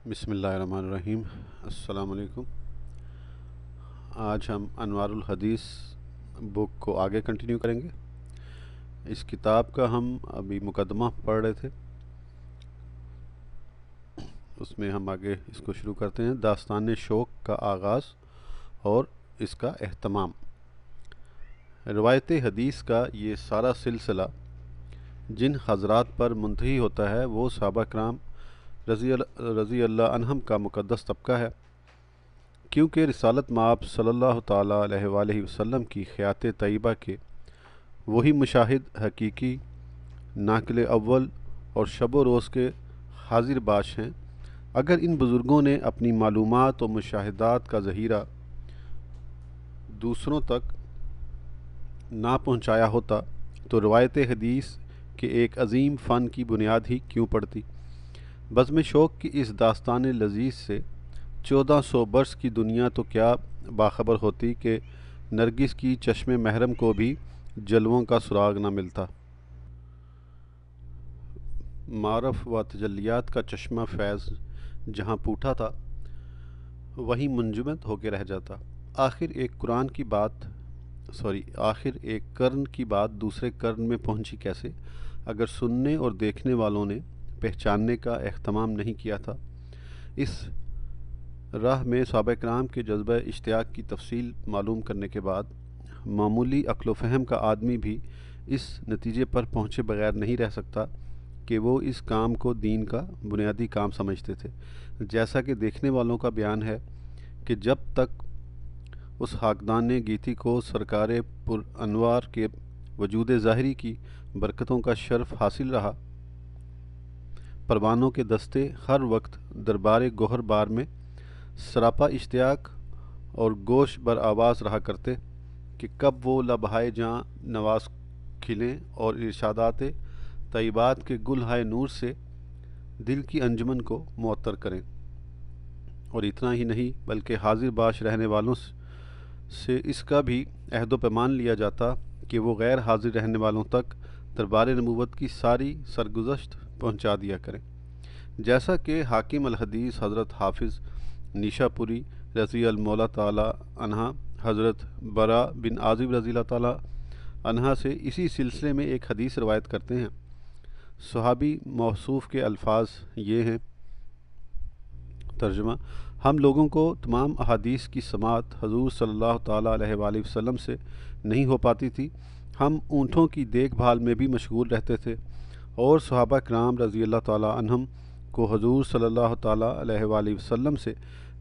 بسم اللہ الرحمن الرحیم۔ السلام علیکم۔ آج ہم انوار الحدیث بک کو آگے کنٹینیو کریں گے۔ اس کتاب کا ہم ابھی مقدمہ پڑھ رہے تھے، اس میں ہم آگے اس کو شروع کرتے ہیں۔ داستان شوق کا آغاز اور اس کا اہتمام۔ روایت حدیث کا یہ سارا سلسلہ جن حضرات پر منتہی ہوتا ہے وہ صحابہ کرام رضی اللہ عنہم کا مقدس طبقہ ہے، کیونکہ رسالت مآب صلی اللہ تعالیٰ علیہ وآلہ وسلم کی حیات طیبہ کے وہی مشاہد حقیقی، ناقل اول اور شب و روز کے حاضر باش ہیں۔ اگر ان بزرگوں نے اپنی معلومات و مشاہدات کا ذخیرہ دوسروں تک نہ پہنچایا ہوتا تو روایت حدیث کے ایک عظیم فن کی بنیاد ہی کیوں پڑتی؟ بزم شوق کی اس داستان لذیذ سے 1400 برس کی دنیا تو کیا باخبر ہوتی کہ نرگس کی چشم محرم کو بھی جلووں کا سراغ نہ ملتا۔ معرف و تجلیات کا چشمہ فیض جہاں پھوٹا تھا وہیں منجمد ہو کے رہ جاتا۔ آخر ایک قرن کی بات دوسرے قرن میں پہنچی کیسے، اگر سننے اور دیکھنے والوں نے پہچاننے کا اہتمام نہیں کیا تھا؟ اس راہ میں صحابہ کرام کے جذبہ اشتیاق کی تفصیل معلوم کرنے کے بعد معمولی عقل و فہم کا آدمی بھی اس نتیجے پر پہنچے بغیر نہیں رہ سکتا کہ وہ اس کام کو دین کا بنیادی کام سمجھتے تھے۔ جیسا کہ دیکھنے والوں کا بیان ہے کہ جب تک اس حاکدان گیتی کو سرکار پر انوار کے وجود ظاہری کی برکتوں کا شرف حاصل رہا، پروانوں کے دستے ہر وقت دربار گوہر بار میں سراپا اشتیاق اور گوش بر آواز رہا کرتے کہ کب وہ لبہائے جاں نواز کھلیں اور ارشادات طیبات کے گل ہائے نور سے دل کی انجمن کو معطر کریں۔ اور اتنا ہی نہیں بلکہ حاضر باش رہنے والوں سے اس کا بھی عہد و پیمان لیا جاتا کہ وہ غیر حاضر رہنے والوں تک دربار نبوت کی ساری سرگزشت پہنچا دیا کریں، جیسا کہ حاکم الحدیث حضرت حافظ نیشا پوری رضی اللہ تعالیٰ عنہ حضرت برا بن عازب رضی اللہ تعالیٰ عنہ سے اسی سلسلے میں ایک حدیث روایت کرتے ہیں۔ صحابی موصوف کے الفاظ یہ ہیں، ترجمہ: ہم لوگوں کو تمام احادیث کی سماعت حضور صلی اللہ تعالیٰ علیہ وآلہ وسلم سے نہیں ہو پاتی تھی، ہم اونٹوں کی دیکھ بھال میں بھی مشغول رہتے تھے، اور صحابہ کرام رضی اللہ تعالیٰ عنہم کو حضور صلی اللہ تعالیٰ علیہ وآلہ وسلم سے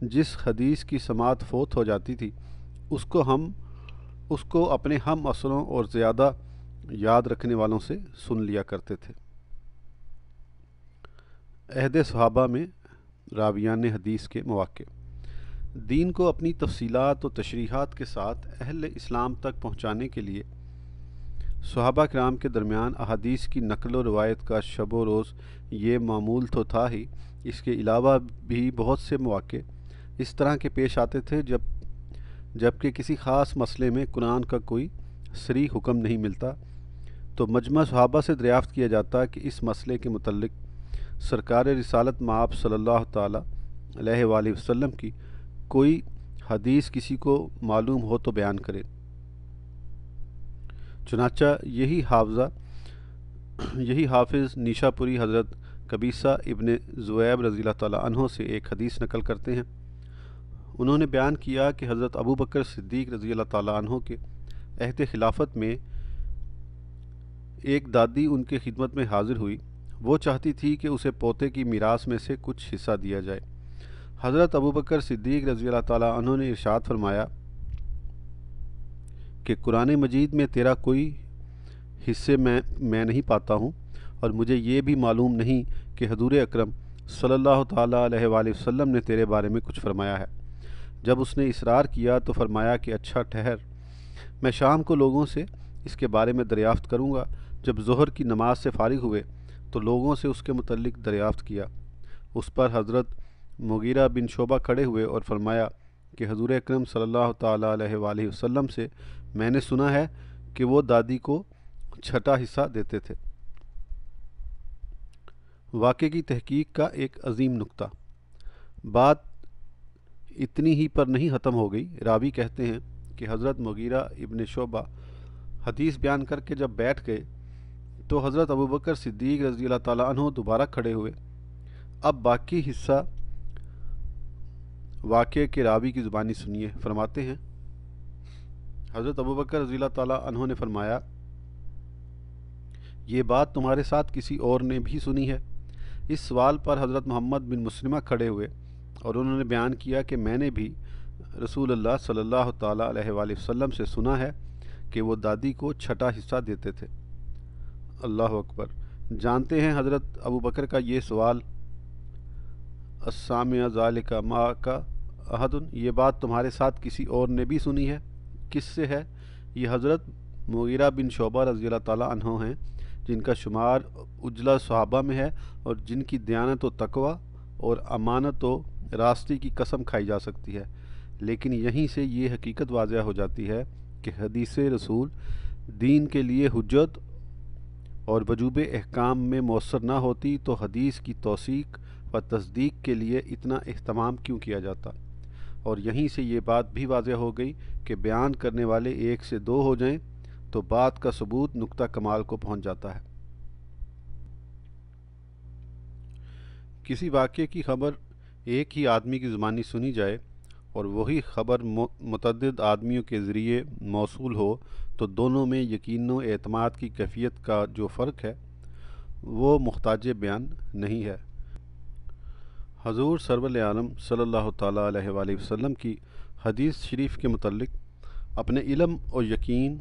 جس حدیث کی سماعت فوت ہو جاتی تھی اس کو اپنے ہم عصروں اور زیادہ یاد رکھنے والوں سے سن لیا کرتے تھے۔ عہد صحابہ میں راویان حدیث کے مواقع۔ دین کو اپنی تفصیلات و تشریحات کے ساتھ اہل اسلام تک پہنچانے کے لیے صحابہ کرام کے درمیان احادیث کی نقل و روایت کا شب و روز یہ معمول تو تھا ہی، اس کے علاوہ بھی بہت سے مواقع اس طرح کے پیش آتے تھے جبکہ کسی خاص مسئلے میں قرآن کا کوئی صریح حکم نہیں ملتا تو مجمع صحابہ سے دریافت کیا جاتا کہ اس مسئلے کے متعلق سرکار رسالت مآب صلی اللہ تعالیٰ علیہ وآلہ وسلم کی کوئی حدیث کسی کو معلوم ہو تو بیان کرے۔ چنانچہ یہی حافظ نیشا پوری حضرت قبیصہ ابن ذؤیب رضی اللہ تعالیٰ عنہ سے ایک حدیث نقل کرتے ہیں۔ انہوں نے بیان کیا کہ حضرت ابو بکر صدیق رضی اللہ تعالیٰ عنہ کے عہد خلافت میں ایک دادی ان کی خدمت میں حاضر ہوئی، وہ چاہتی تھی کہ اسے پوتے کی میراث میں سے کچھ حصہ دیا جائے۔ حضرت ابو بکر صدیق رضی اللہ تعالیٰ عنہ نے ارشاد فرمایا کہ قرآن مجید میں تیرا کوئی حصے میں نہیں پاتا ہوں، اور مجھے یہ بھی معلوم نہیں کہ حضور اکرم صلی اللہ تعالیٰ علیہ وآلہ وسلم نے تیرے بارے میں کچھ فرمایا ہے۔ جب اس نے اصرار کیا تو فرمایا کہ اچھا ٹھہر، میں شام کو لوگوں سے اس کے بارے میں دریافت کروں گا۔ جب ظہر کی نماز سے فارغ ہوئے تو لوگوں سے اس کے متعلق دریافت کیا۔ اس پر حضرت مغیرہ بن شعبہ کھڑے ہوئے اور فرمایا کہ حضور اکرم صلی اللہ تعالیٰ علیہ وآلہ وسلم سے میں نے سنا ہے کہ وہ دادی کو چھٹا حصہ دیتے تھے۔ واقعے کی تحقیق کا ایک عظیم نکتہ۔ بات اتنی ہی پر نہیں ختم ہو گئی۔ راوی کہتے ہیں کہ حضرت مغیرہ ابن شعبہ حدیث بیان کر کے جب بیٹھ گئے تو حضرت ابوبکر صدیق رضی اللہ تعالیٰ عنہ دوبارہ کھڑے ہوئے۔ اب باقی حصہ واقعے کے راوی کی زبانی سنیے۔ فرماتے ہیں حضرت ابوبکر رضی اللہ تعالیٰ عنہ نے فرمایا، یہ بات تمہارے ساتھ کسی اور نے بھی سنی ہے؟ اس سوال پر حضرت محمد بن مسلمہ کھڑے ہوئے اور انہوں نے بیان کیا کہ میں نے بھی رسول اللہ صلی اللہ تعالیٰ علیہ وآلہ وسلم سے سنا ہے کہ وہ دادی کو چھٹا حصہ دیتے تھے۔ اللہ اکبر۔ جانتے ہیں حضرت ابوبکر کا یہ سوال، السامع ذالک ما کا احد، یہ بات تمہارے ساتھ کسی اور نے بھی سنی ہے؟ کس سے ہے؟ یہ حضرت مغیرہ بن شعبہ رضی اللہ تعالیٰ عنہ ہیں، جن کا شمار اجلا صحابہ میں ہے اور جن کی دیانت و تقوی اور امانت و راستی کی قسم کھائی جا سکتی ہے۔ لیکن یہیں سے یہ حقیقت واضح ہو جاتی ہے کہ حدیث رسول دین کے لیے حجت اور وجوب احکام میں مؤثر نہ ہوتی تو حدیث کی توثیق و تصدیق کے لیے اتنا اہتمام کیوں کیا جاتا، اور یہیں سے یہ بات بھی واضح ہو گئی کہ بیان کرنے والے ایک سے دو ہو جائیں تو بات کا ثبوت نقطہ کمال کو پہنچ جاتا ہے۔ کسی واقعے کی خبر ایک ہی آدمی کی زبانی سنی جائے اور وہی خبر متعدد آدمیوں کے ذریعے موصول ہو تو دونوں میں یقین و اعتماد کی کیفیت کا جو فرق ہے وہ محتاج بیان نہیں ہے۔ حضور سرور عالم صلی اللہ تعالیٰ علیہ وآلہ وسلم کی حدیث شریف کے متعلق اپنے علم اور یقین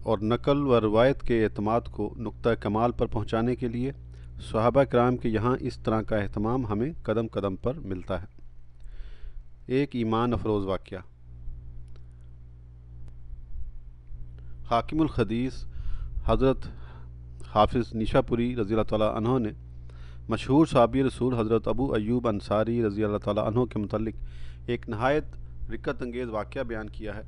اور نقل و روایت کے اعتماد کو نقطہ کمال پر پہنچانے کے لیے صحابہ کرام کے یہاں اس طرح کا اہتمام ہمیں قدم قدم پر ملتا ہے۔ ایک ایمان افروز واقعہ۔ حاکم الحدیث حضرت حافظ نیشا پوری رضی اللہ تعالیٰ عنہ نے مشہور صحابی رسول حضرت ابو ایوب انصاری رضی اللہ تعالیٰ عنہ کے متعلق ایک نہایت رقت انگیز واقعہ بیان کیا ہے۔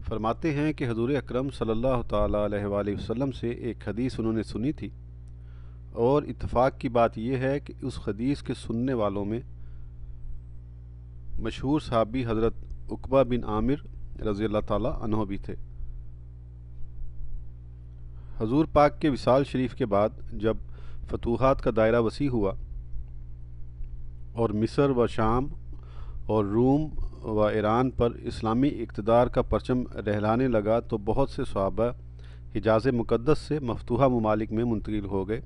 فرماتے ہیں کہ حضور اکرم صلی اللہ تعالیٰ علیہ وآلہ وسلم سے ایک حدیث انہوں نے سنی تھی، اور اتفاق کی بات یہ ہے کہ اس حدیث کے سننے والوں میں مشہور صحابی حضرت عقبہ بن عامر رضی اللہ تعالیٰ عنہ بھی تھے۔ حضور پاک کے وصال شریف کے بعد جب فتوحات کا دائرہ وسیع ہوا اور مصر و شام اور روم و ایران پر اسلامی اقتدار کا پرچم لہرانے لگا تو بہت سے صحابہ حجاز مقدس سے مفتوحہ ممالک میں منتقل ہو گئے۔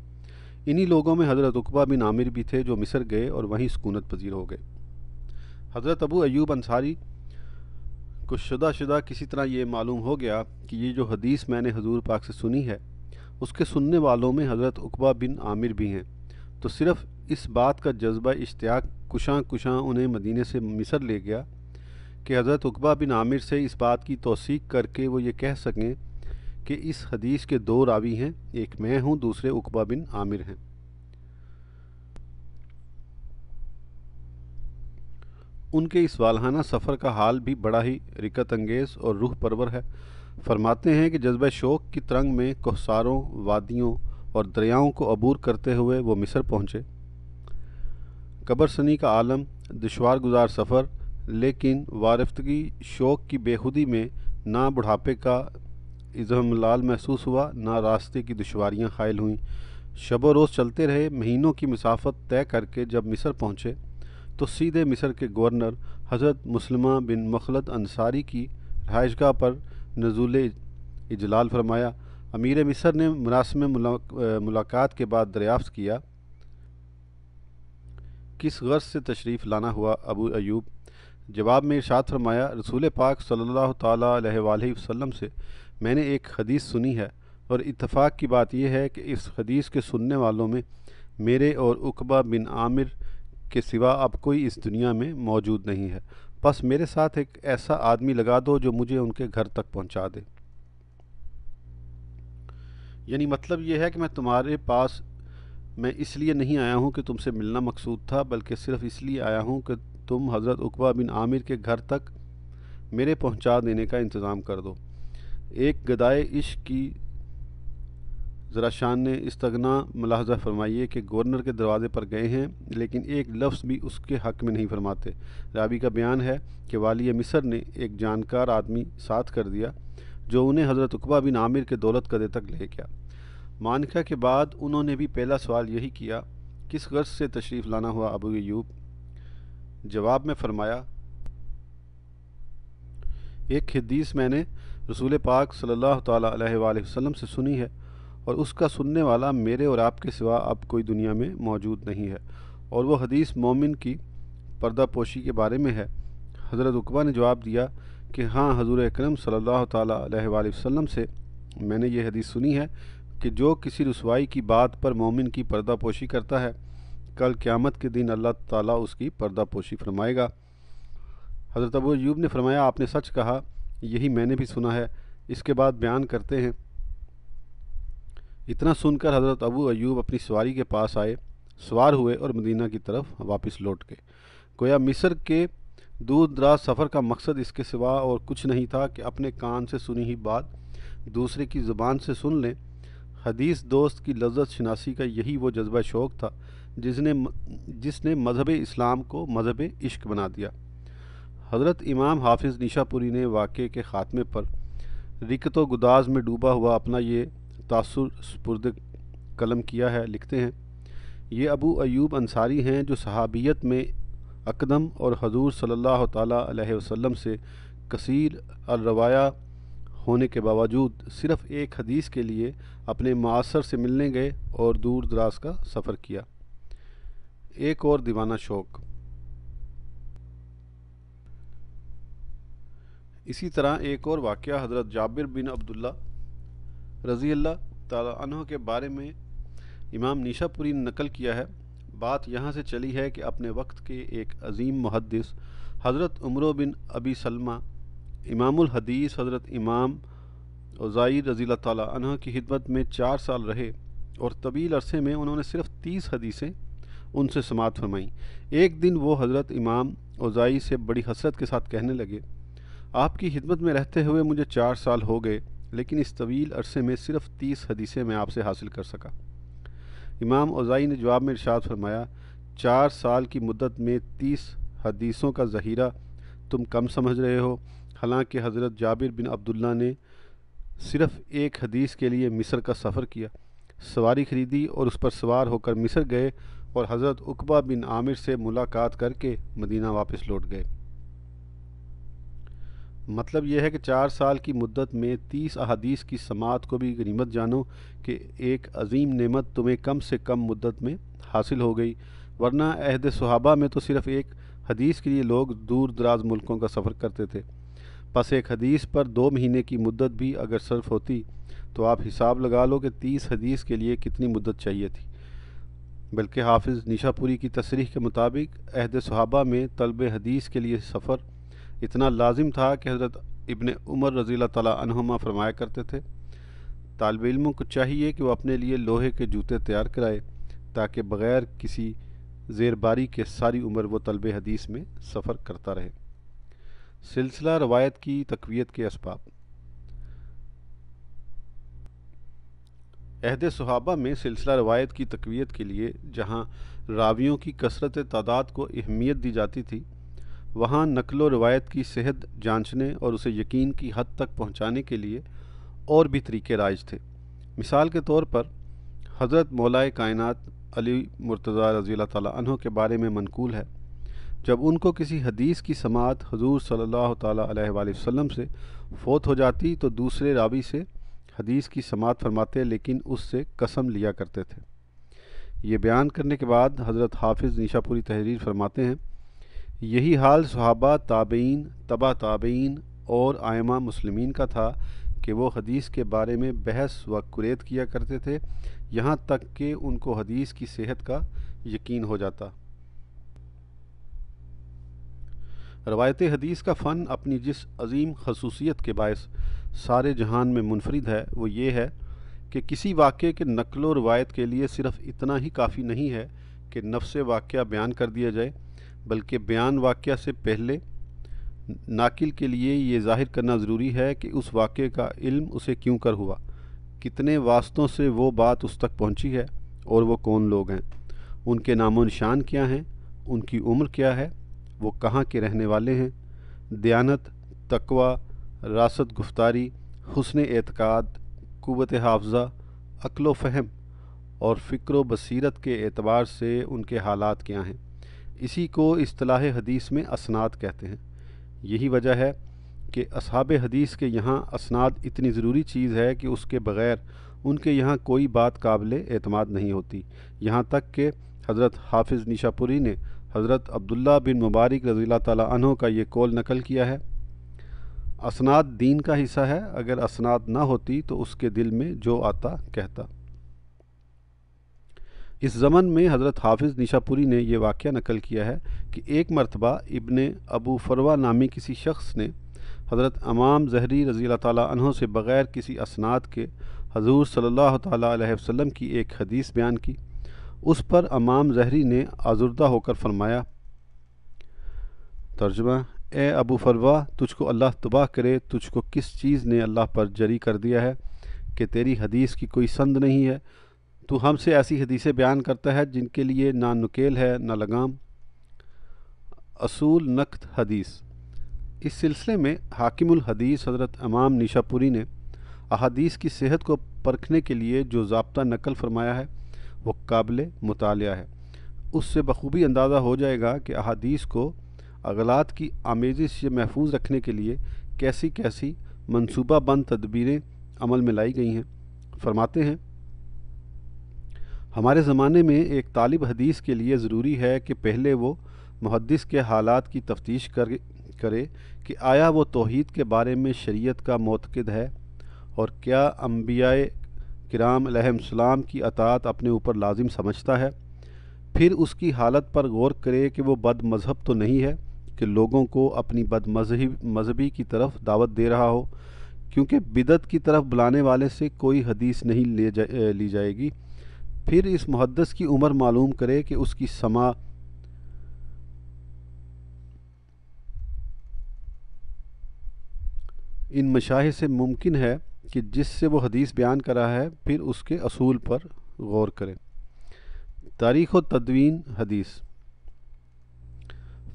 انہی لوگوں میں حضرت عقبہ بن عامر بھی تھے جو مصر گئے اور وہیں سکونت پذیر ہو گئے۔ حضرت ابو ایوب انصاری کو شدہ کسی طرح یہ معلوم ہو گیا کہ یہ جو حدیث میں نے حضور پاک سے سنی ہے اس کے سننے والوں میں حضرت عقبہ بن عامر بھی ہیں، تو صرف اس بات کا جذبہ اشتیاق کشاں انہیں مدینے سے مصر لے گیا کہ حضرت عقبہ بن عامر سے اس بات کی توثیق کر کے وہ یہ کہہ سکیں کہ اس حدیث کے دو راوی ہیں، ایک میں ہوں، دوسرے عقبہ بن عامر ہیں۔ ان کے اس والہانہ سفر کا حال بھی بڑا ہی رقت انگیز اور روح پرور ہے۔ فرماتے ہیں کہ جذبہ شوق کی ترنگ میں کوہساروں، وادیوں اور دریاؤں کو عبور کرتے ہوئے وہ مصر پہنچے۔ قبر سنی کا عالم، دشوار گزار سفر، لیکن وارفتگی شوق کی بے خودی میں نہ بڑھاپے کا اضمحلال محسوس ہوا، نہ راستے کی دشواریاں حائل ہوئیں۔ شب و روز چلتے رہے، مہینوں کی مسافت طے کر کے جب مصر پہنچے تو سیدھے مصر کے گورنر حضرت مسلمہ بن مخلد انصاری کی رہائش گاہ پر نزول اجلال فرمایا۔ امیر مصر نے مراسم ملاقات کے بعد دریافت کیا، کس غرض سے تشریف لانا ہوا ابو ایوب؟ جواب میں ارشاد فرمایا، رسول پاک صلی اللہ تعالیٰ علیہ وآلہ وسلم سے میں نے ایک حدیث سنی ہے، اور اتفاق کی بات یہ ہے کہ اس حدیث کے سننے والوں میں میرے اور عقبہ بن عامر کے سوا اب کوئی اس دنیا میں موجود نہیں ہے، بس میرے ساتھ ایک ایسا آدمی لگا دو جو مجھے ان کے گھر تک پہنچا دے۔ یعنی مطلب یہ ہے کہ میں تمہارے پاس میں اس لیے نہیں آیا ہوں کہ تم سے ملنا مقصود تھا، بلکہ صرف اس لیے آیا ہوں کہ تم حضرت عقبہ بن عامر کے گھر تک میرے پہنچا دینے کا انتظام کر دو۔ ایک گدائے عشق کی ذرا شان نے استغنا ملاحظہ فرمائیے کہ گورنر کے دروازے پر گئے ہیں لیکن ایک لفظ بھی اس کے حق میں نہیں فرماتے۔ راوی کا بیان ہے کہ والی مصر نے ایک جانکار آدمی ساتھ کر دیا جو انہیں حضرت عقبہ بن عامر کے دولت قدے تک لے گیا۔ مانکہ کے بعد انہوں نے بھی پہلا سوال یہی کیا، کس غرض سے تشریف لانا ہوا ابو ایوب؟ جواب میں فرمایا، ایک حدیث میں نے رسول پاک صلی اللہ تعالیٰ علیہ وآلہ وسلم سے سنی ہے اور اس کا سننے والا میرے اور آپ کے سوا اب کوئی دنیا میں موجود نہیں ہے، اور وہ حدیث مومن کی پردہ پوشی کے بارے میں ہے۔ حضرت عقبہ نے جواب دیا کہ ہاں، حضور اکرم صلی اللہ تعالیٰ علیہ وآلہ وسلم سے میں نے یہ حدیث سنی ہے کہ جو کسی رسوائی کی بات پر مومن کی پردہ پوشی کرتا ہے، کل قیامت کے دن اللہ تعالیٰ اس کی پردہ پوشی فرمائے گا۔ حضرت ابو ایوب نے فرمایا، آپ نے سچ کہا، یہی میں نے بھی سنا ہے۔ اس کے بعد بیان کرتے ہیں، اتنا سن کر حضرت ابو ایوب اپنی سواری کے پاس آئے، سوار ہوئے اور مدینہ کی طرف واپس لوٹ گئے۔ گویا مصر کے دور دراز سفر کا مقصد اس کے سوا اور کچھ نہیں تھا کہ اپنے کان سے سنی ہوئی بات دوسرے کی زبان سے سن لیں۔ حدیث دوست کی لذت شناسی کا یہی وہ جذبہ شوق تھا جس نے مذہب اسلام کو مذہب عشق بنا دیا۔ حضرت امام حافظ نیشا پوری نے واقعے کے خاتمے پر رکت و گداز میں ڈوبا ہوا اپنا یہ تاثر سپرد قلم کیا ہے۔ لکھتے ہیں، یہ ابو ایوب انصاری ہیں جو صحابیت میں اقدم اور حضور صلی اللہ تعالیٰ علیہ وسلم سے کثیر الروایہ ہونے کے باوجود صرف ایک حدیث کے لیے اپنے معاصر سے ملنے گئے اور دور دراز کا سفر کیا۔ ایک اور دیوانہ شوق۔ اسی طرح ایک اور واقعہ حضرت جابر بن عبداللہ رضی اللہ تعالیٰ عنہ کے بارے میں امام نیشا پوری نے نقل کیا ہے۔ بات یہاں سے چلی ہے کہ اپنے وقت کے ایک عظیم محدث حضرت عمرو بن ابی سلمہ امام الحدیث حضرت امام اوزاعی رضی اللہ تعالیٰ عنہ کی خدمت میں 4 سال رہے اور طویل عرصے میں انہوں نے صرف 30 حدیثیں ان سے سماعت فرمائیں۔ ایک دن وہ حضرت امام اوزاعی سے بڑی حسرت کے ساتھ کہنے لگے، آپ کی خدمت میں رہتے ہوئے مجھے 4 سال ہو گئے، لیکن اس طویل عرصے میں صرف 30 حدیثیں میں آپ سے حاصل کر سکا۔ امام اوزاعی نے جواب میں ارشاد فرمایا، 4 سال کی مدت میں 30 حدیثوں کا ذخیرہ تم کم سمجھ رہے ہو، حالانکہ حضرت جابر بن عبداللہ نے صرف ایک حدیث کے لیے مصر کا سفر کیا، سواری خریدی اور اس پر سوار ہو کر مصر گئے اور حضرت عقبہ بن عامر سے ملاقات کر کے مدینہ واپس لوٹ گئے۔ مطلب یہ ہے کہ 4 سال کی مدت میں 30 احادیث کی سماعت کو بھی غنیمت جانو کہ ایک عظیم نعمت تمہیں کم سے کم مدت میں حاصل ہو گئی، ورنہ عہد صحابہ میں تو صرف ایک حدیث کے لیے لوگ دور دراز ملکوں کا سفر کرتے تھے۔ پس ایک حدیث پر 2 مہینے کی مدت بھی اگر صرف ہوتی تو آپ حساب لگا لو کہ 30 حدیث کے لیے کتنی مدت چاہیے تھی۔ بلکہ حافظ نیشا پوری کی تصریح کے مطابق عہد صحابہ میں طلب حدیث کے لیے سفر اتنا لازم تھا کہ حضرت ابن عمر رضی اللہ تعالیٰ عنہما فرمایا کرتے تھے، طالب علموں کو چاہیے کہ وہ اپنے لیے لوہے کے جوتے تیار کرائے تاکہ بغیر کسی زیرباری کے ساری عمر وہ طلب حدیث میں سفر کرتا رہے۔ سلسلہ روایت کی تقویت کے اسباب۔ عہد صحابہ میں سلسلہ روایت کی تقویت کے لیے جہاں راویوں کی کثرت تعداد کو اہمیت دی جاتی تھی، وہاں نقل و روایت کی صحت جانچنے اور اسے یقین کی حد تک پہنچانے کے لیے اور بھی طریقے رائج تھے۔ مثال کے طور پر حضرت مولائے کائنات علی مرتضیٰ رضی اللہ تعالیٰ عنہ کے بارے میں منقول ہے، جب ان کو کسی حدیث کی سماعت حضور صلی اللہ تعالیٰ علیہ وآلہ وسلم سے فوت ہو جاتی تو دوسرے راوی سے حدیث کی سماعت فرماتے لیکن اس سے قسم لیا کرتے تھے۔ یہ بیان کرنے کے بعد حضرت حافظ نیشا پوری تحریر فرماتے ہیں، یہی حال صحابہ، تابعین، تبع تابعین اور ائمہ مسلمین کا تھا کہ وہ حدیث کے بارے میں بحث و قریت کیا کرتے تھے، یہاں تک کہ ان کو حدیث کی صحت کا یقین ہو جاتا۔ روایت حدیث کا فن اپنی جس عظیم خصوصیت کے باعث سارے جہان میں منفرد ہے وہ یہ ہے کہ کسی واقعے کے نقل و روایت کے لیے صرف اتنا ہی کافی نہیں ہے کہ نفس واقعہ بیان کر دیا جائے، بلکہ بیان واقعہ سے پہلے ناقل کے لیے یہ ظاہر کرنا ضروری ہے کہ اس واقعے کا علم اسے کیوں کر ہوا، کتنے واسطوں سے وہ بات اس تک پہنچی ہے اور وہ کون لوگ ہیں، ان کے نام و نشان کیا ہیں، ان کی عمر کیا ہے، وہ کہاں کے رہنے والے ہیں۔ دیانت، تقوی، راست گفتاری، حسن اعتقاد، قوت حافظہ، عقل و فہم اور فکر و بصیرت کے اعتبار سے ان کے حالات کیا ہیں، اسی کو اصطلاح حدیث میں اسناد کہتے ہیں۔ یہی وجہ ہے کہ اصحاب حدیث کے یہاں اسناد اتنی ضروری چیز ہے کہ اس کے بغیر ان کے یہاں کوئی بات قابل اعتماد نہیں ہوتی۔ یہاں تک کہ حضرت حافظ نیشاپوری نے حضرت عبداللہ بن مبارک رضی اللہ تعالیٰ عنہ کا یہ قول نقل کیا ہے، اسناد دین کا حصہ ہے، اگر اسناد نہ ہوتی تو اس کے دل میں جو آتا کہتا۔ اس زمن میں حضرت حافظ نیشاپوری نے یہ واقعہ نقل کیا ہے کہ ایک مرتبہ ابن ابو فروہ نامی کسی شخص نے حضرت امام ظہری رضی اللہ تعالیٰ عنہ سے بغیر کسی اسناد کے حضور صلی اللہ تعالیٰ علیہ وسلم کی ایک حدیث بیان کی۔ اس پر امام ظہری نے آزردہ ہو کر فرمایا، ترجمہ: اے ابو فروہ، تجھ کو اللہ تباہ کرے، تجھ کو کس چیز نے اللہ پر جری کر دیا ہے کہ تیری حدیث کی کوئی سند نہیں ہے؟ تو ہم سے ایسی حدیثیں بیان کرتا ہے جن کے لیے نہ نکیل ہے نہ لگام۔ اصول نقد حدیث۔ اس سلسلے میں حاکم الحدیث حضرت امام نیشاپوری نے احادیث کی صحت کو پرکھنے کے لیے جو ضابطہ نقل فرمایا ہے وہ قابل مطالعہ ہے۔ اس سے بخوبی اندازہ ہو جائے گا کہ احادیث کو اغلاط کی آمیزش سے محفوظ رکھنے کے لیے کیسی کیسی منصوبہ بند تدبیریں عمل میں لائی گئی ہیں۔ فرماتے ہیں، ہمارے زمانے میں ایک طالب حدیث کے لیے ضروری ہے کہ پہلے وہ محدث کے حالات کی تفتیش کرے کہ آیا وہ توحید کے بارے میں شریعت کا معتقد ہے اور کیا انبیاء کرام علیہ السلام کی اطاعت اپنے اوپر لازم سمجھتا ہے۔ پھر اس کی حالت پر غور کرے کہ وہ بد مذہب تو نہیں ہے کہ لوگوں کو اپنی بد مذہبی کی طرف دعوت دے رہا ہو، کیونکہ بدعت کی طرف بلانے والے سے کوئی حدیث نہیں لی جائے گی۔ پھر اس محدث کی عمر معلوم کرے کہ اس کی سماع ان مشاہد سے ممکن ہے کہ جس سے وہ حدیث بیان کر رہا ہے، پھر اس کے اصول پر غور کرے۔ تاریخ و تدوین حدیث۔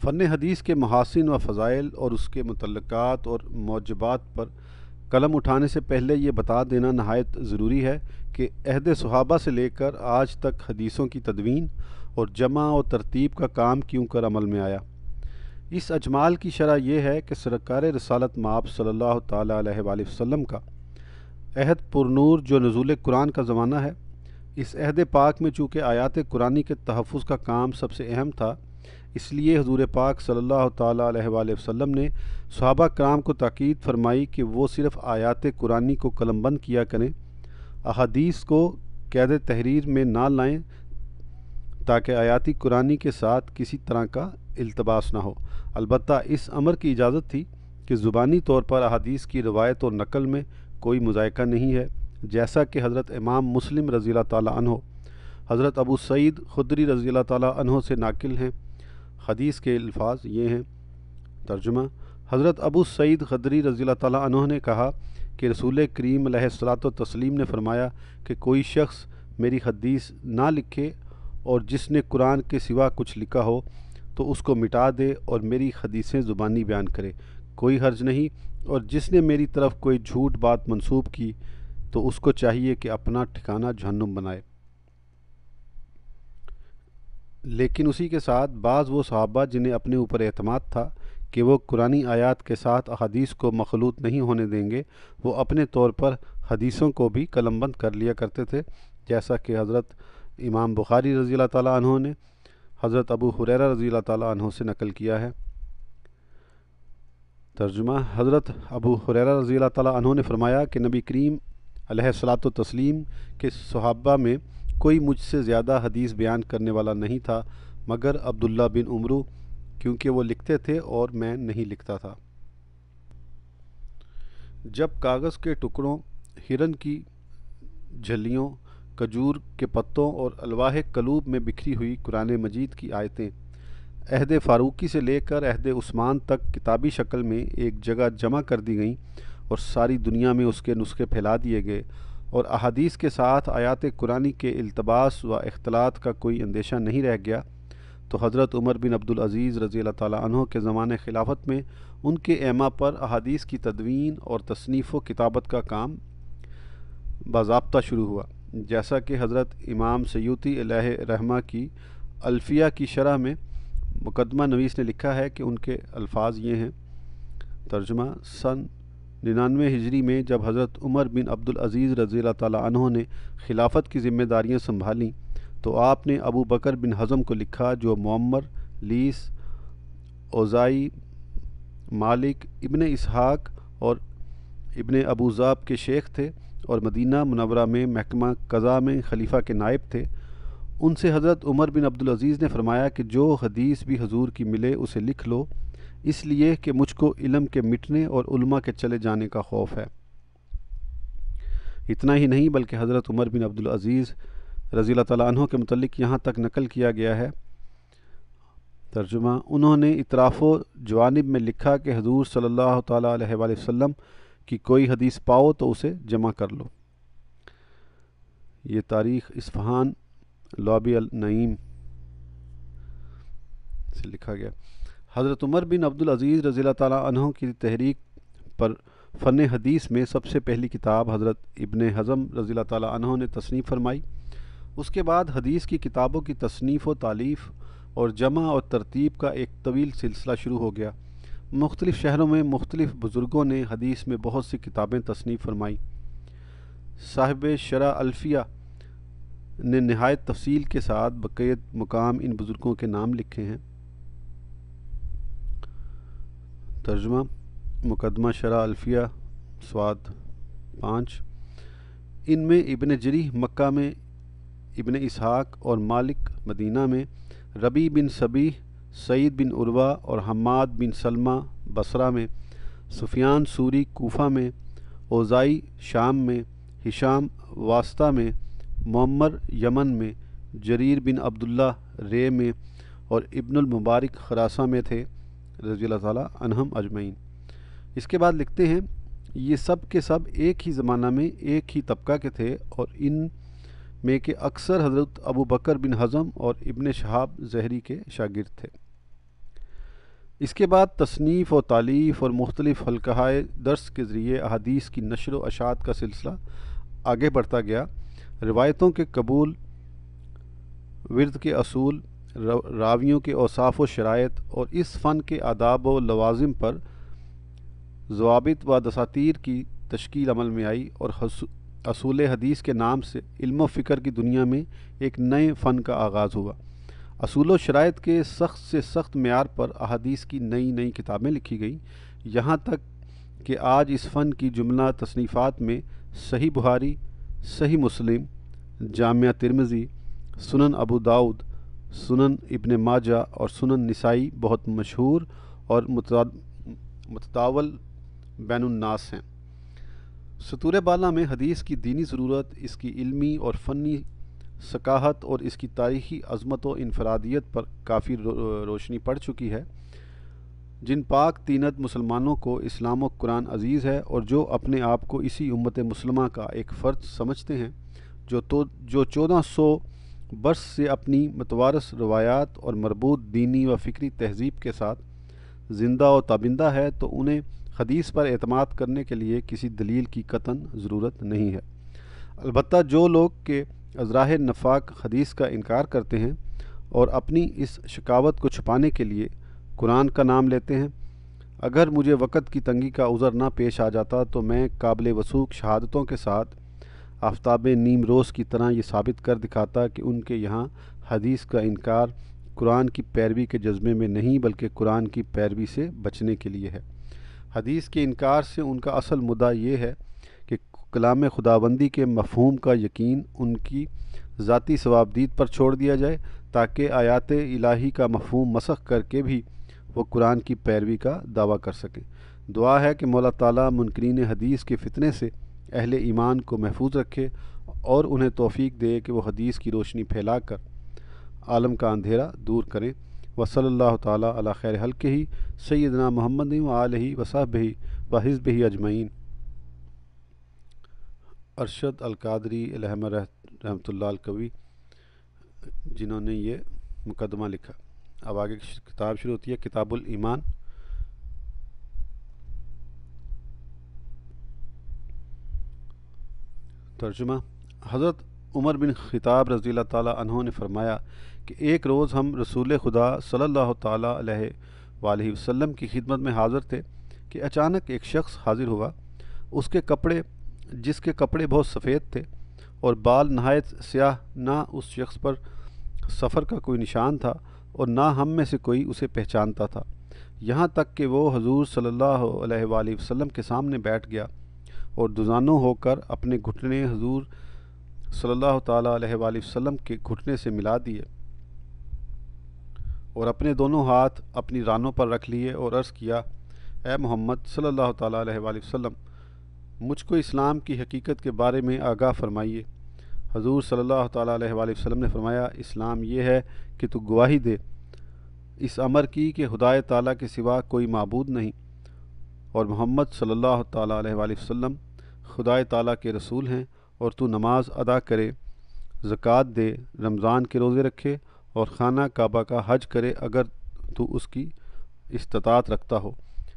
فن حدیث کے محاسن و فضائل اور اس کے متعلقات اور موجبات پر قلم اٹھانے سے پہلے یہ بتا دینا نہایت ضروری ہے کہ عہد صحابہ سے لے کر آج تک حدیثوں کی تدوین اور جمع و ترتیب کا کام کیوں کر عمل میں آیا۔ اس اجمال کی شرح یہ ہے کہ سرکار رسالت مآب صلی اللہ تعالیٰ علیہ وآلہ وسلم کا عہد پرنور جو نزول قرآن کا زمانہ ہے، اس عہد پاک میں چونکہ آیات قرآنی کے تحفظ کا کام سب سے اہم تھا، اس لیے حضور پاک صلی اللہ تعالیٰ علیہ وآلہ وسلم نے صحابہ کرام کو تاکید فرمائی کہ وہ صرف آیات قرآنی کو قلم بند کیا کریں، احادیث کو قید تحریر میں نہ لائیں تاکہ آیات قرآنی کے ساتھ کسی طرح کا التباس نہ ہو۔ البتہ اس امر کی اجازت تھی کہ زبانی طور پر احادیث کی روایت اور نقل میں کوئی مذائقہ نہیں ہے، جیسا کہ حضرت امام مسلم رضی اللہ تعالیٰ عنہ حضرت ابو سعید خدری رضی اللہ تعالیٰ عنہ سے ناقل ہیں۔ حدیث کے الفاظ یہ ہیں، ترجمہ: حضرت ابو سعید خدری رضی اللہ تعالیٰ عنہ نے کہا کہ رسول کریم علیہ الصلوۃ والتسلیم نے فرمایا کہ کوئی شخص میری حدیث نہ لکھے اور جس نے قرآن کے سوا کچھ لکھا ہو تو اس کو مٹا دے اور میری حدیثیں زبانی بیان کرے، کوئی حرج نہیں، اور جس نے میری طرف کوئی جھوٹ بات منسوب کی تو اس کو چاہیے کہ اپنا ٹھکانہ جہنم بنائے۔ لیکن اسی کے ساتھ بعض وہ صحابہ جنہیں اپنے اوپر اعتماد تھا کہ وہ قرآنی آیات کے ساتھ احادیث کو مخلوط نہیں ہونے دیں گے، وہ اپنے طور پر حدیثوں کو بھی قلم بند کر لیا کرتے تھے، جیسا کہ حضرت امام بخاری رضی اللہ تعالیٰ عنہ نے حضرت ابو ہریرہ رضی اللہ تعالیٰ عنہ سے نقل کیا ہے۔ ترجمہ: حضرت ابو ہریرہ رضی اللہ تعالیٰ عنہ نے فرمایا کہ نبی کریم علیہ الصلوۃ والتسلیم کے صحابہ میں کوئی مجھ سے زیادہ حدیث بیان کرنے والا نہیں تھا مگر عبداللہ بن عمرو، کیونکہ وہ لکھتے تھے اور میں نہیں لکھتا تھا۔ جب کاغذ کے ٹکڑوں، ہرن کی جھلیوں، کھجور کے پتوں اور الواح قلوب میں بکھری ہوئی قرآن مجید کی آیتیں عہد فاروقی سے لے کر عہد عثمان تک کتابی شکل میں ایک جگہ جمع کر دی گئیں اور ساری دنیا میں اس کے نسخے پھیلا دیے گئے اور احادیث کے ساتھ آیات قرآنی کے التباس و اختلاط کا کوئی اندیشہ نہیں رہ گیا تو حضرت عمر بن عبدالعزیز رضی اللہ تعالیٰ عنہ کے زمانے خلافت میں ان کے ایما پر احادیث کی تدوین اور تصنیف و کتابت کا کام باضابطہ شروع ہوا، جیسا کہ حضرت امام سیوطی علیہ رحمہ کی الفیہ کی شرح میں مقدمہ نویس نے لکھا ہے کہ ان کے الفاظ یہ ہیں۔ ترجمہ: سن 99 ہجری میں جب حضرت عمر بن عبدالعزیز رضی اللہ تعالیٰ عنہ نے خلافت کی ذمہ داریاں سنبھالیں تو آپ نے ابو بکر بن حزم کو لکھا، جو معمر، لیس، اوزائی، مالک، ابن اسحاق اور ابن ابو ذئب کے شیخ تھے اور مدینہ منورہ میں محکمہ قضاء میں خلیفہ کے نائب تھے۔ ان سے حضرت عمر بن عبدالعزیز نے فرمایا کہ جو حدیث بھی حضور کی ملے اسے لکھ لو، اس لیے کہ مجھ کو علم کے مٹنے اور علماء کے چلے جانے کا خوف ہے۔ اتنا ہی نہیں بلکہ حضرت عمر بن عبدالعزیز رضی اللہ تعالیٰ عنہ کے متعلق یہاں تک نقل کیا گیا ہے۔ ترجمہ: انہوں نے اطراف و جوانب میں لکھا کہ حضور صلی اللہ تعالیٰ علیہ وآلہ وسلم کی کوئی حدیث پاؤ تو اسے جمع کر لو۔ یہ تاریخ اصفہان لابی النعیم سے لکھا گیا۔ حضرت عمر بن عبدالعزیز رضی اللہ تعالیٰ عنہ کی تحریک پر فن حدیث میں سب سے پہلی کتاب حضرت ابن حزم رضی اللہ تعالیٰ عنہ نے تصنیف فرمائی۔ اس کے بعد حدیث کی کتابوں کی تصنیف و تالیف اور جمع اور ترتیب کا ایک طویل سلسلہ شروع ہو گیا۔ مختلف شہروں میں مختلف بزرگوں نے حدیث میں بہت سی کتابیں تصنیف فرمائیں۔ صاحب شرح الفیہ نے نہایت تفصیل کے ساتھ بقیت مقام ان بزرگوں کے نام لکھے ہیں۔ ترجمہ: مقدمہ شرح الفیہ سواد 5۔ ان میں ابن جریح مکہ میں، ابن اسحاق اور مالک مدینہ میں، ربیع بن صبیح، سعید بن عروہ اور حماد بن سلمہ بصرہ میں، سفیان ثوری کوفہ میں، اوزائی شام میں، ہشام واسطہ میں، معمر یمن میں، جریر بن عبداللہ رے میں اور ابن المبارک خراساں میں تھے رضی اللہ تعالیٰ عنہم اجمعین۔ اس کے بعد لکھتے ہیں، یہ سب کے سب ایک ہی زمانہ میں ایک ہی طبقہ کے تھے اور ان میں کہ اکثر حضرت ابو بکر بن حزم اور ابن شہاب زہری کے شاگرد تھے۔ اس کے بعد تصنیف و تالیف اور مختلف حلقۂ درس کے ذریعے احادیث کی نشر و اشاعت کا سلسلہ آگے بڑھتا گیا۔ روایتوں کے قبول، ورد کے اصول، راویوں کے اوصاف و شرائط اور اس فن کے آداب و لوازم پر ضوابط و دساتیر کی تشکیل عمل میں آئی اور اصول حدیث کے نام سے علم و فکر کی دنیا میں ایک نئے فن کا آغاز ہوا۔ اصول و شرائط کے سخت سے سخت معیار پر احادیث کی نئی نئی کتابیں لکھی گئیں، یہاں تک کہ آج اس فن کی جملہ تصنیفات میں صحیح بخاری، صحیح مسلم، جامع ترمذی، سنن ابو داؤد، سنن ابن ماجہ اور سنن نسائی بہت مشہور اور متداول بین الناس ہیں۔ سطور بالا میں حدیث کی دینی ضرورت، اس کی علمی اور فنی ثقافت اور اس کی تاریخی عظمت و انفرادیت پر کافی روشنی پڑ چکی ہے۔ جن پاک تینت مسلمانوں کو اسلام و قرآن عزیز ہے اور جو اپنے آپ کو اسی امت مسلمہ کا ایک فرد سمجھتے ہیں، جو 1400 برس سے اپنی متوارث روایات اور مربوط دینی و فکری تہذیب کے ساتھ زندہ و تابندہ ہے، تو انہیں حدیث پر اعتماد کرنے کے لیے کسی دلیل کی قطعاً ضرورت نہیں ہے۔ البتہ جو لوگ کہ ازراہ نفاق حدیث کا انکار کرتے ہیں اور اپنی اس شقاوت کو چھپانے کے لیے قرآن کا نام لیتے ہیں، اگر مجھے وقت کی تنگی کا عذر نہ پیش آ جاتا تو میں قابل وثوق شہادتوں کے ساتھ آفتاب نیم روز کی طرح یہ ثابت کر دکھاتا کہ ان کے یہاں حدیث کا انکار قرآن کی پیروی کے جذبے میں نہیں بلکہ قرآن کی پیروی سے بچنے کے لیے ہے۔ حدیث کے انکار سے ان کا اصل مدعا یہ ہے کہ کلام خداوندی کے مفہوم کا یقین ان کی ذاتی ثوابدید پر چھوڑ دیا جائے تاکہ آیات الہی کا مفہوم مسخ کر کے بھی وہ قرآن کی پیروی کا دعویٰ کر سکیں۔ دعا ہے کہ مولا تعالیٰ منکرین حدیث کے فتنے سے اہل ایمان کو محفوظ رکھے اور انہیں توفیق دے کہ وہ حدیث کی روشنی پھیلا کر عالم کا اندھیرا دور کریں۔ وصلی اللہ تعالیٰ علی خیر خلقہ سیدنا محمد و آلہ و صحبہ و حزبہ اجمعین۔ ارشد القادری علیہ رحمۃ اللہ القوی، جنہوں نے یہ مقدمہ لکھا۔ اب آگے کتاب شروع ہوتی ہے، کتاب الایمان۔ ترجمہ۔ حضرت عمر بن خطاب رضی اللہ تعالیٰ عنہ نے فرمایا کہ ایک روز ہم رسول خدا صلی اللہ تعالیٰ علیہ وآلہ وسلم کی خدمت میں حاضر تھے کہ اچانک ایک شخص حاضر ہوا، جس کے کپڑے بہت سفید تھے اور بال نہایت سیاہ۔ نہ اس شخص پر سفر کا کوئی نشان تھا اور نہ ہم میں سے کوئی اسے پہچانتا تھا، یہاں تک کہ وہ حضور صلی اللہ علیہ وآلہ وسلم کے سامنے بیٹھ گیا اور دوزانوں ہو کر اپنے گھٹنے حضور صلی اللہ تعالیٰ علیہ وآلہ وسلم کے گھٹنے سے ملا دیے اور اپنے دونوں ہاتھ اپنی رانوں پر رکھ لیے اور عرض کیا، اے محمد صلی اللہ تعالیٰ علیہ وآلہ وسلم، مجھ کو اسلام کی حقیقت کے بارے میں آگاہ فرمائیے۔ حضور صلی اللہ تعالیٰ علیہ وآلہ وسلم نے فرمایا، اسلام یہ ہے کہ تو گواہی دے اس امر کی کہ خدائے تعالیٰ کے سوا کوئی معبود نہیں، اور محمد صلی اللہ تعالیٰ علیہ وآلہ وسلم خدائے تعالیٰ کے رسول ہیں، اور تو نماز ادا کرے، زکوٰۃ دے، رمضان کے روزے رکھے اور خانہ کعبہ کا حج کرے اگر تو اس کی استطاعت رکھتا ہو۔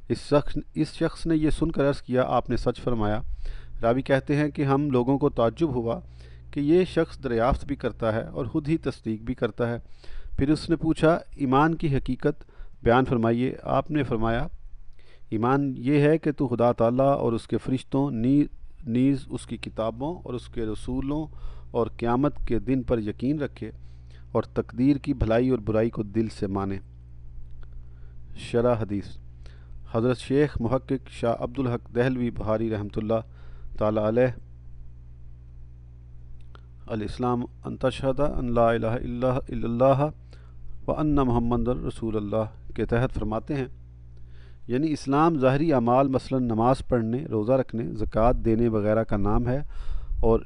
اس شخص نے یہ سن کر عرض کیا، آپ نے سچ فرمایا۔ راوی کہتے ہیں کہ ہم لوگوں کو تعجب ہوا کہ یہ شخص دریافت بھی کرتا ہے اور خود ہی تصدیق بھی کرتا ہے۔ پھر اس نے پوچھا، ایمان کی حقیقت بیان فرمائیے۔ آپ نے فرمایا، ایمان یہ ہے کہ تو خدا تعالیٰ اور اس کے فرشتوں، نیز اس کی کتابوں اور اس کے رسولوں اور قیامت کے دن پر یقین رکھے اور تقدیر کی بھلائی اور برائی کو دل سے مانے۔ شرح حدیث۔ حضرت شیخ محقق شاہ عبدالحق دہلوی بخاری رحمۃ اللہ تعالیٰ علیہ الاسلام ان تشہد ان لا الہ الا اللہ وان محمد رسول اللہ کے تحت فرماتے ہیں، یعنی اسلام ظاہری اعمال مثلا نماز پڑھنے، روزہ رکھنے، زکوٰۃ دینے وغیرہ کا نام ہے، اور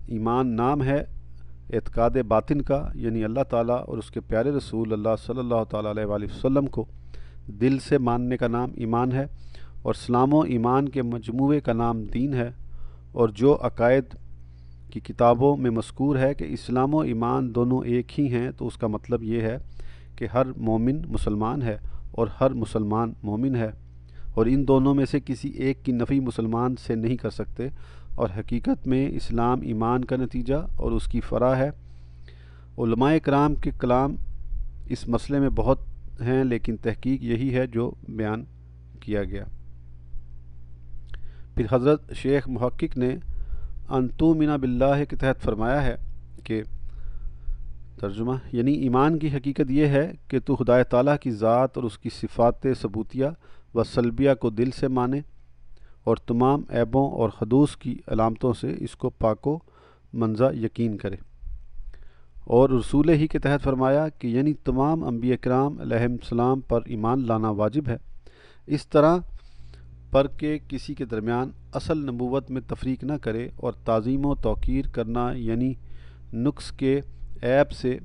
ایمان نام ہے اعتقاد باطن کا، یعنی اللہ تعالیٰ اور اس کے پیارے رسول اللہ صلی اللہ تعالیٰ علیہ وآلہ وسلم کو دل سے ماننے کا نام ایمان ہے، اور اسلام و ایمان کے مجموعے کا نام دین ہے۔ اور جو عقائد کی کتابوں میں مذکور ہے کہ اسلام و ایمان دونوں ایک ہی ہیں، تو اس کا مطلب یہ ہے کہ ہر مومن مسلمان ہے اور ہر مسلمان مومن ہے، اور ان دونوں میں سے کسی ایک کی نفی مسلمان سے نہیں کر سکتے، اور حقیقت میں اسلام ایمان کا نتیجہ اور اس کی فرع ہے۔ علماء کرام کے کلام اس مسئلے میں بہت ہیں، لیکن تحقیق یہی ہے جو بیان کیا گیا۔ پھر حضرت شیخ محقق نے ان تؤمن باللہ کے تحت فرمایا ہے کہ ترجمہ، یعنی ایمان کی حقیقت یہ ہے کہ تو خدائے تعالیٰ کی ذات اور اس کی صفات ثبوتیہ و سلبیہ کو دل سے مانے اور تمام عیبوں اور حدوث کی علامتوں سے اس کو پاک و منزہ یقین کرے۔ اور رسول ہی کے تحت فرمایا کہ یعنی تمام انبیاء کرام علیہم السلام پر ایمان لانا واجب ہے، اس طرح پر کہ کسی کے درمیان اصل نبوت میں تفریق نہ کرے، اور تعظیم و توقیر کرنا یعنی نقص کے عیب سے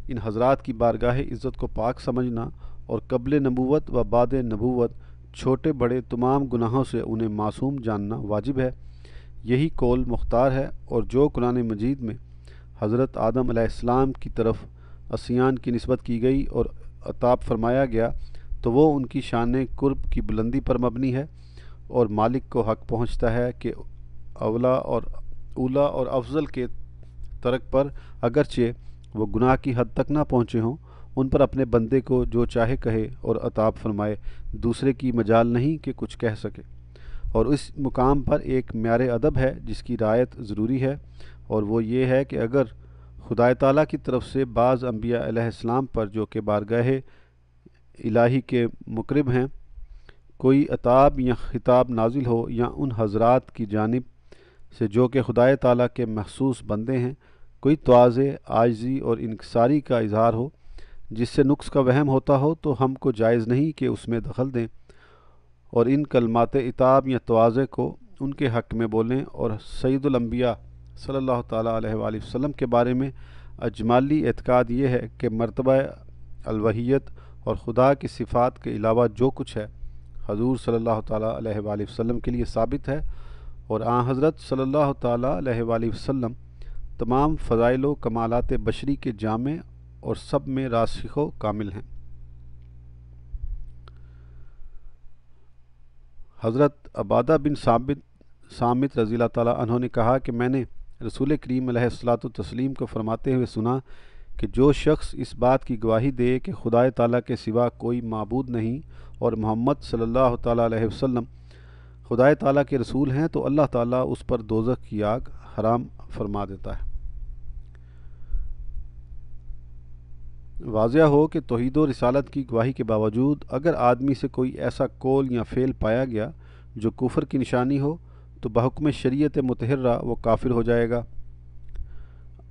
ان حضرات کی بارگاہ عزت کو پاک سمجھنا، اور قبل نبوت و بعد نبوت چھوٹے بڑے تمام گناہوں سے انہیں معصوم جاننا واجب ہے۔ یہی قول مختار ہے، اور جو قرآن مجید میں حضرت آدم علیہ السلام کی طرف عصیان کی نسبت کی گئی اور عتاب فرمایا گیا، تو وہ ان کی شان قرب کی بلندی پر مبنی ہے، اور مالک کو حق پہنچتا ہے کہ اولا اور افضل کے ترک پر اگرچہ وہ گناہ کی حد تک نہ پہنچے ہوں، ان پر اپنے بندے کو جو چاہے کہے اور عتاب فرمائے، دوسرے کی مجال نہیں کہ کچھ کہہ سکے۔ اور اس مقام پر ایک معیار ادب ہے جس کی رعایت ضروری ہے، اور وہ یہ ہے کہ اگر خدائے تعالیٰ کی طرف سے بعض انبیاء علیہ السلام پر جو کہ بارگاہ الہی کے مقرب ہیں کوئی عتاب یا خطاب نازل ہو، یا ان حضرات کی جانب سے جو کہ خدائے تعالیٰ کے مخصوص بندے ہیں کوئی تواضع، عاجزی اور انکساری کا اظہار ہو جس سے نقص کا وہم ہوتا ہو، تو ہم کو جائز نہیں کہ اس میں دخل دیں اور ان کلمات عتاب یا تواضع کو ان کے حق میں بولیں۔ اور سید الانبیاء صلی اللہ تعالیٰ علیہ وآلہ وسلم کے بارے میں اجمالی اعتقاد یہ ہے کہ مرتبہ الوحیت اور خدا کی صفات کے علاوہ جو کچھ ہے حضور صلی اللہ تعالیٰ علیہ وآلہ وسلم کے لیے ثابت ہے، اور آن حضرت صلی اللہ تعالیٰ علیہ وآلہ وسلم تمام فضائل و کمالات بشری کے جامع اور سب میں راسخ و کامل ہیں۔ حضرت عبادہ بن صامت رضی اللہ تعالیٰ عنہ نے کہا کہ میں نے رسول کریم علیہ الصلاۃ والتسلیم کو فرماتے ہوئے سنا کہ جو شخص اس بات کی گواہی دے کہ خدائے تعالیٰ کے سوا کوئی معبود نہیں اور محمد صلی اللہ تعالیٰ علیہ وسلم خدائے تعالیٰ کے رسول ہیں تو اللہ تعالیٰ اس پر دوزخ کی آگ حرام فرما دیتا ہے۔ واضح ہو کہ توحید و رسالت کی گواہی کے باوجود اگر آدمی سے کوئی ایسا قول یا فعل پایا گیا جو کفر کی نشانی ہو تو بحکم شریعت مطہرہ وہ کافر ہو جائے گا۔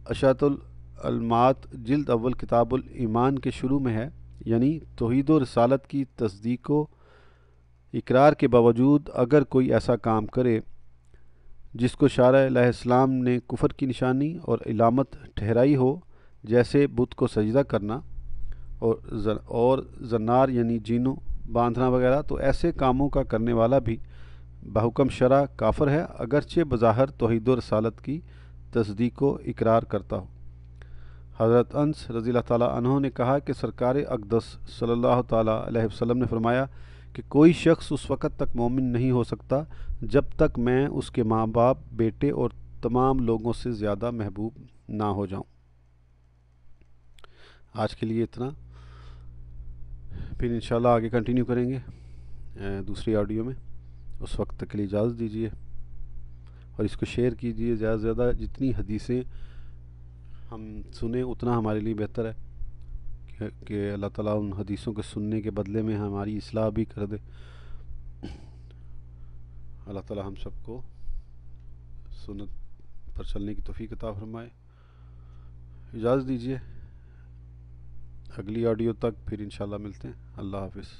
اشاعت العلمات جلد اول کتاب الایمان کے شروع میں ہے، یعنی توحید و رسالت کی تصدیق و اقرار کے باوجود اگر کوئی ایسا کام کرے جس کو شارع علیہ السلام نے کفر کی نشانی اور علامت ٹھہرائی ہو، جیسے بت کو سجدہ کرنا اور زنار یعنی جینوں باندھنا وغیرہ، تو ایسے کاموں کا کرنے والا بھی بحکم شرع کافر ہے، اگرچہ بظاہر توحید و رسالت کی تصدیق و اقرار کرتا ہو۔ حضرت انس رضی اللہ تعالیٰ عنہ نے کہا کہ سرکار اقدس صلی اللہ تعالیٰ علیہ وسلم نے فرمایا کہ کوئی شخص اس وقت تک مومن نہیں ہو سکتا جب تک میں اس کے ماں باپ، بیٹے اور تمام لوگوں سے زیادہ محبوب نہ ہو جاؤں۔ آج کے لیے اتنا، پھر انشاءاللہ آگے کنٹینیو کریں گے دوسری آڈیو میں۔ اس وقت تک کے لیے اجازت دیجیے اور اس کو شیئر کیجیے زیادہ سے زیادہ۔ جتنی حدیثیں ہم سنیں اتنا ہمارے لیے بہتر ہے کہ اللہ تعالیٰ ان حدیثوں کے سننے کے بدلے میں ہماری اصلاح بھی کر دے۔ اللہ تعالیٰ ہم سب کو سنت پر چلنے کی توفیق عطا فرمائے۔ اجازت دیجیے، اگلی آڈیو تک پھر انشاءاللہ ملتے ہیں۔ اللہ حافظ۔